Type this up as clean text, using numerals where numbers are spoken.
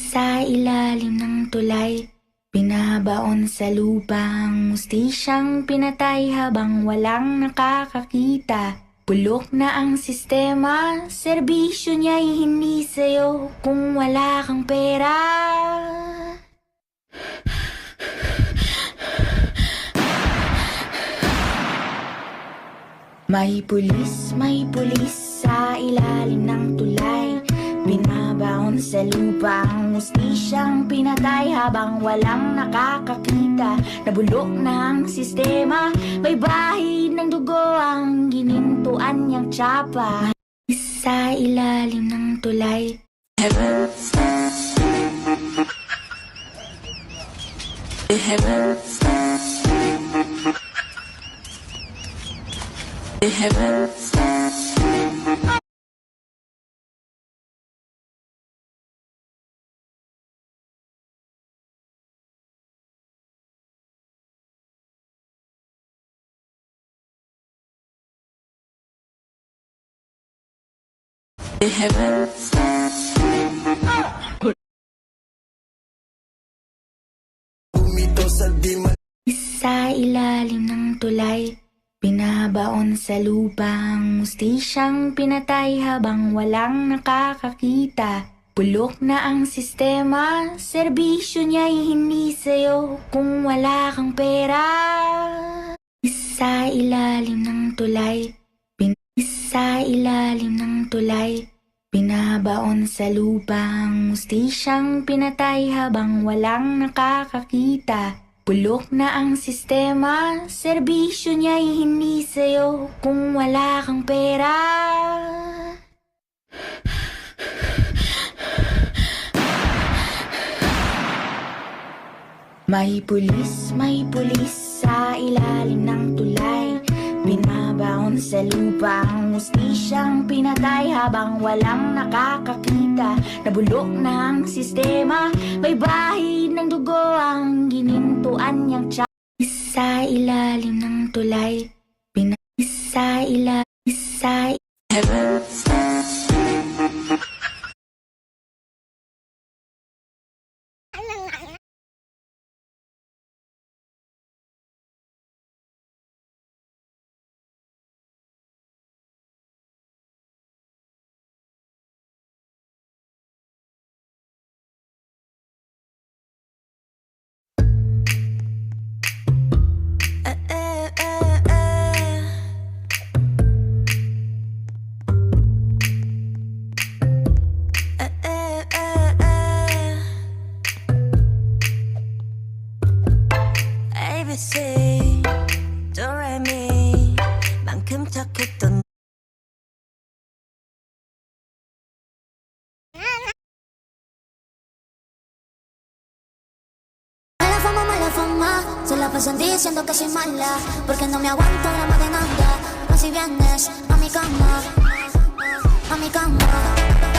Sa ilalim ng tulay, binabaon sa lupa ang mustisyang pinatay habang walang nakakakita. Bulok na ang sistema, serbisyo niya'y hindi sa'yo kung wala kang pera. May pulis sa ilalim ng tulay. Binabaon sa lupa ang mustisyang pinatay habang walang nakakakita. Nabulok na ang sistema, may bahid ng dugo ang ginintuan niyang tsapa. Sa ilalim ng tulay. Sa ilalim ng tulay, binabaon sa lupa ang mustisyang pinatay habang walang nakakakita. Bulok na ang sistema, serbisyo niya'y hindi sa'yo kung wala kang pera. Sa ilalim ng tulay, sa ilalim ng tulay, binabaon sa lupa ang mustisyang pinatay habang walang nakakakita. Bulok na ang sistema, serbisyo niya'y hindi sa'yo kung wala kang pera. May pulis sa ilalim ng tulay. Binabaon sa lupa ang mustisyang pinatay habang walang nakakakita. Nabulok na ang sistema, may bahid ng dugo ang ginintuan niyang tsaka. Sa ilalim ng tulay, sa ABC, 도레미 만큼 착했던 Mala fama, se la pasan diciendo que soy mala, porque no me aguanto la más de nada. Así vienes a mi cama, a mi cama.